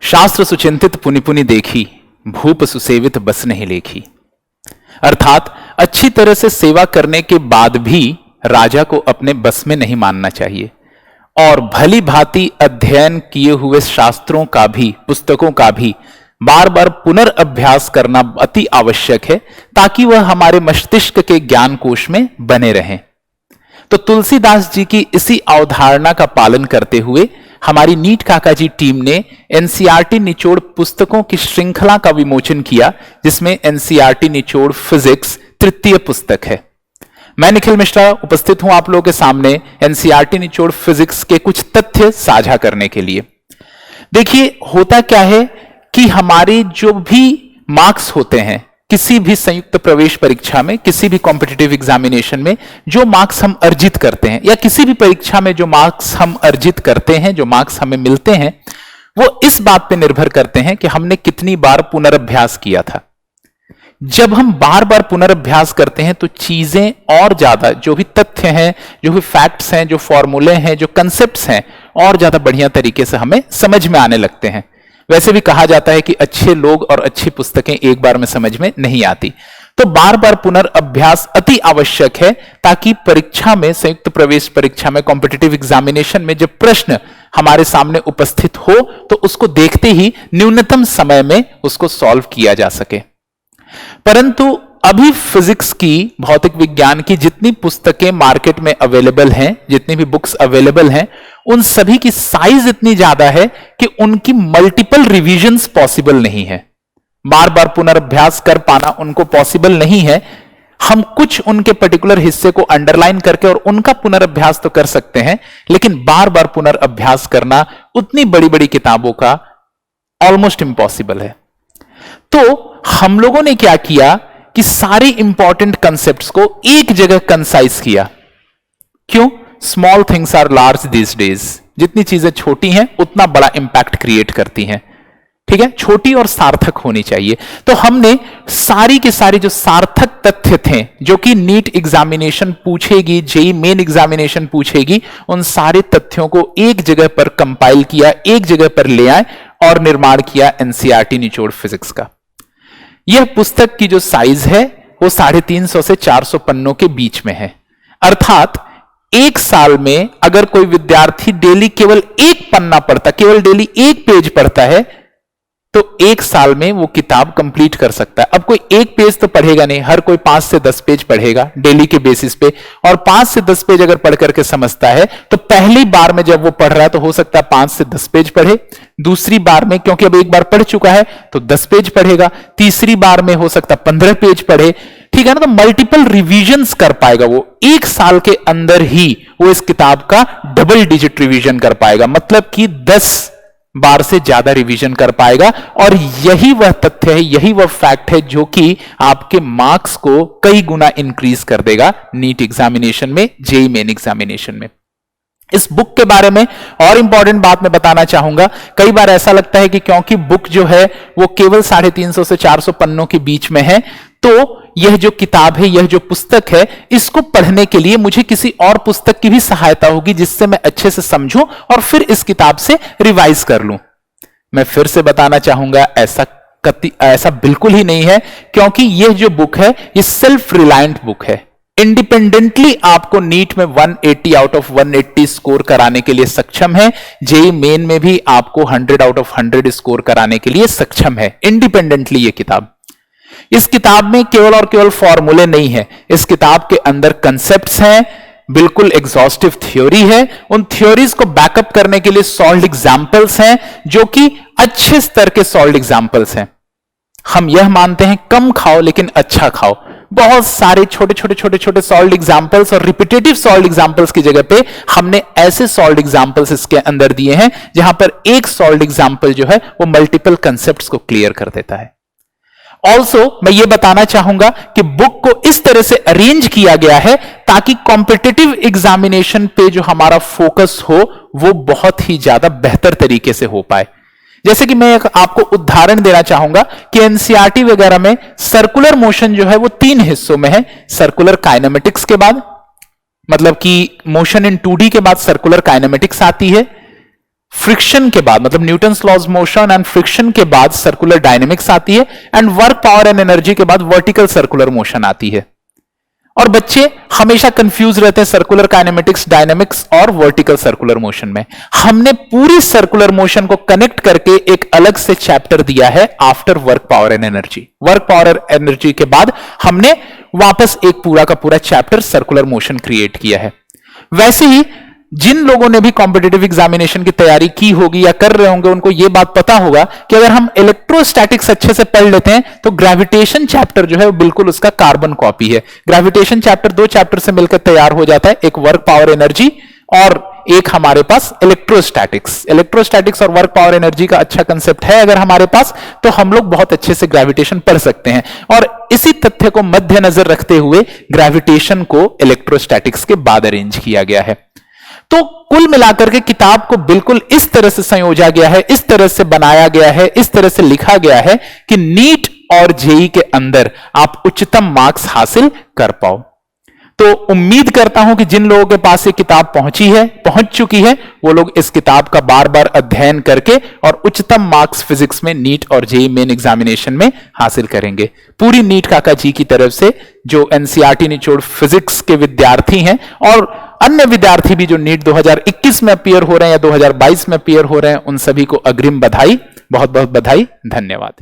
शास्त्र सुचिंतित पुनि पुनि देखी, भूप सुसेवित बस नहीं लेखी। अर्थात अच्छी तरह से सेवा करने के बाद भी राजा को अपने बस में नहीं मानना चाहिए और भली भांति अध्ययन किए हुए शास्त्रों का भी, पुस्तकों का भी बार बार पुनर्अभ्यास करना अति आवश्यक है ताकि वह हमारे मस्तिष्क के ज्ञान कोश में बने रहें। तो तुलसीदास जी की इसी अवधारणा का पालन करते हुए हमारी नीट काका जी टीम ने एनसीईआरटी निचोड़ पुस्तकों की श्रृंखला का विमोचन किया, जिसमें एनसीईआरटी निचोड़ फिजिक्स तृतीय पुस्तक है। मैं निखिल मिश्रा उपस्थित हूं आप लोगों के सामने एनसीईआरटी निचोड़ फिजिक्स के कुछ तथ्य साझा करने के लिए। देखिए, होता क्या है कि हमारे जो भी मार्क्स होते हैं किसी भी संयुक्त प्रवेश परीक्षा में, किसी भी कॉम्पिटिटिव एग्जामिनेशन में जो मार्क्स हम अर्जित करते हैं या किसी भी परीक्षा में जो मार्क्स हम अर्जित करते हैं, जो मार्क्स हमें मिलते हैं, वो इस बात पे निर्भर करते हैं कि हमने कितनी बार पुनर्अभ्यास किया था। जब हम बार बार पुनर्अभ्यास करते हैं तो चीजें और ज्यादा, जो भी तथ्य हैं, जो भी फैक्ट्स हैं, जो फॉर्मूले हैं, जो कंसेप्ट्स हैं, और ज्यादा बढ़िया तरीके से हमें समझ में आने लगते हैं। वैसे भी कहा जाता है कि अच्छे लोग और अच्छी पुस्तकें एक बार में समझ में नहीं आती, तो बार बार पुनर्अभ्यास अति आवश्यक है ताकि परीक्षा में, संयुक्त प्रवेश परीक्षा में, कॉम्पिटिटिव एग्जामिनेशन में जब प्रश्न हमारे सामने उपस्थित हो तो उसको देखते ही न्यूनतम समय में उसको सॉल्व किया जा सके। परंतु अभी फिजिक्स की, भौतिक विज्ञान की जितनी पुस्तकें मार्केट में अवेलेबल हैं, जितनी भी बुक्स अवेलेबल हैं, उन सभी की साइज इतनी ज्यादा है कि उनकी मल्टीपल रिवीजन्स पॉसिबल नहीं है। बार बार पुनर्अभ्यास कर पाना उनको पॉसिबल नहीं है। हम कुछ उनके पर्टिकुलर हिस्से को अंडरलाइन करके और उनका पुनर्अभ्यास तो कर सकते हैं, लेकिन बार बार पुनर्अभ्यास करना उतनी बड़ी बड़ी किताबों का ऑलमोस्ट इम्पॉसिबल है। तो हम लोगों ने क्या किया कि सारे इंपॉर्टेंट कंसेप्ट्स को एक जगह कंसाइज किया। क्यों? Small things are large this days. जितनी चीजें छोटी हैं उतना बड़ा इंपैक्ट क्रिएट करती हैं। ठीक है, छोटी और सार्थक होनी चाहिए। तो हमने सारी के सारी जो सार्थक तथ्य थे, जो कि नीट एग्जामिनेशन पूछेगी, जेईई मेन एग्जामिनेशन पूछेगी, उन सारे तथ्यों को एक जगह पर कंपाइल किया, एक जगह पर ले आए और निर्माण किया एनसीईआरटी निचोड़ फिजिक्स का। यह पुस्तक की जो साइज है वो 350 से 400 पन्नों के बीच में है। अर्थात एक साल में अगर कोई विद्यार्थी डेली केवल एक पन्ना पढ़ता, केवल डेली एक पेज पढ़ता है, तो एक साल में वो किताब कंप्लीट कर सकता है। अब कोई एक पेज तो पढ़ेगा नहीं, हर कोई 5 से 10 पेज पढ़ेगा डेली के बेसिस पे, और 5 से 10 पेज अगर पढ़ करके समझता है तो पहली बार में जब वो पढ़ रहा है तो हो सकता है 5 से 10 पेज पढ़े। दूसरी बार में, क्योंकि अब एक बार पढ़ चुका है, तो 10 पेज पढ़ेगा। तीसरी बार में हो सकता है 15 पेज पढ़े। ठीक है ना? तो मल्टीपल रिवीजन्स कर पाएगा वो। एक साल के अंदर ही वो इस किताब का डबल डिजिट रिवीजन कर पाएगा, मतलब कि 10 बार से ज्यादा रिवीजन कर पाएगा। और यही वह तथ्य है, यही वह फैक्ट है जो कि आपके मार्क्स को कई गुना इंक्रीज कर देगा नीट एग्जामिनेशन में, जेईई मेन एग्जामिनेशन में। इस बुक के बारे में और इंपॉर्टेंट बात मैं बताना चाहूंगा। कई बार ऐसा लगता है कि क्योंकि बुक जो है वो केवल 350 से 400 पन्नों के बीच में है, तो यह जो किताब है, यह जो पुस्तक है, इसको पढ़ने के लिए मुझे किसी और पुस्तक की भी सहायता होगी जिससे मैं अच्छे से समझूं और फिर इस किताब से रिवाइज कर लूं। मैं फिर से बताना चाहूंगा, ऐसा बिल्कुल ही नहीं है, क्योंकि यह जो बुक है ये सेल्फ रिलायंट बुक है। इंडिपेंडेंटली आपको नीट में 180 आउट ऑफ 180 स्कोर कराने के लिए सक्षम है। जेईई मेन में भी आपको 100 आउट ऑफ 100 स्कोर कराने के लिए सक्षम है, इंडिपेंडेंटली ये किताब। इस किताब में केवल और केवल फॉर्मूले नहीं है, इस किताब के अंदर कंसेप्ट्स हैं, बिल्कुल एग्जॉस्टिव थ्योरी है। उन थ्योरीज को बैकअप करने के लिए सॉल्व्ड एग्जांपल्स हैं, जो कि अच्छे स्तर के सॉल्व्ड एग्जांपल्स हैं। हम यह मानते हैं कम खाओ लेकिन अच्छा खाओ। बहुत सारे छोटे छोटे छोटे छोटे सॉल्व्ड एग्जांपल्स और रिपीटेटिव सॉल्व्ड एग्जांपल्स की जगह पे हमने ऐसे सॉल्व्ड एग्जांपल्स इसके अंदर दिए हैं जहां पर एक सॉल्व्ड एग्जांपल जो है वो मल्टीपल कंसेप्ट्स को क्लियर कर देता है। ऑल्सो मैं ये बताना चाहूंगा कि बुक को इस तरह से अरेंज किया गया है ताकि कॉम्पिटिटिव एग्जामिनेशन पे जो हमारा फोकस हो वो बहुत ही ज्यादा बेहतर तरीके से हो पाए। जैसे कि मैं आपको उदाहरण देना चाहूंगा कि एनसीईआरटी वगैरह में सर्कुलर मोशन जो है वो 3 हिस्सों में है। सर्कुलर काइनेमेटिक्स के बाद, मतलब कि मोशन इन 2D के बाद सर्कुलर काइनेमेटिक्स आती है। फ्रिक्शन के बाद, मतलब Newton's laws motion and friction के बाद सर्कुलर डायनेमिक्स आती है, and work power and energy के बाद वर्टिकल सर्कुलर मोशन आती है। और बच्चे हमेशा कंफ्यूज रहते हैं सर्कुलर काइनेमेटिक्स, डायनेमिक्स और वर्टिकल सर्कुलर मोशन में। हमने पूरी सर्कुलर मोशन को कनेक्ट करके एक अलग से चैप्टर दिया है after work power and energy. Work power and energy के बाद हमने वापस एक पूरा का पूरा चैप्टर सर्कुलर मोशन क्रिएट किया है। वैसे ही जिन लोगों ने भी कॉम्पिटिटिव एग्जामिनेशन की तैयारी की होगी या कर रहे होंगे, उनको यह बात पता होगा कि अगर हम इलेक्ट्रोस्टैटिक्स अच्छे से पढ़ लेते हैं तो ग्रेविटेशन चैप्टर जो है वो बिल्कुल उसका कार्बन कॉपी है। ग्रेविटेशन चैप्टर 2 चैप्टर से मिलकर तैयार हो जाता है, एक वर्क पावर एनर्जी और एक हमारे पास इलेक्ट्रोस्टैटिक्स। इलेक्ट्रोस्टैटिक्स और वर्क पावर एनर्जी का अच्छा कंसेप्ट है अगर हमारे पास, तो हम लोग बहुत अच्छे से ग्रेविटेशन पढ़ सकते हैं। और इसी तथ्य को मद्देनजर रखते हुए ग्रेविटेशन को इलेक्ट्रोस्टैटिक्स के बाद अरेंज किया गया है। तो कुल मिलाकर के किताब को बिल्कुल इस तरह से संयोजा गया है, इस तरह से बनाया गया है, इस तरह से लिखा गया है कि नीट और जेई के अंदर आप उच्चतम मार्क्स हासिल कर पाओ। तो उम्मीद करता हूं कि जिन लोगों के पास ये किताब पहुंच चुकी है, वो लोग इस किताब का बार बार अध्ययन करके और उच्चतम मार्क्स फिजिक्स में नीट और जेई मेन एग्जामिनेशन में हासिल करेंगे। पूरी नीट काका जी की तरफ से जो एनसीईआरटी निचोड़ फिजिक्स के विद्यार्थी हैं और अन्य विद्यार्थी भी जो नीट 2021 में अपीयर हो रहे हैं या 2022 में अपीयर हो रहे हैं, उन सभी को अग्रिम बधाई, बहुत बहुत बधाई, धन्यवाद।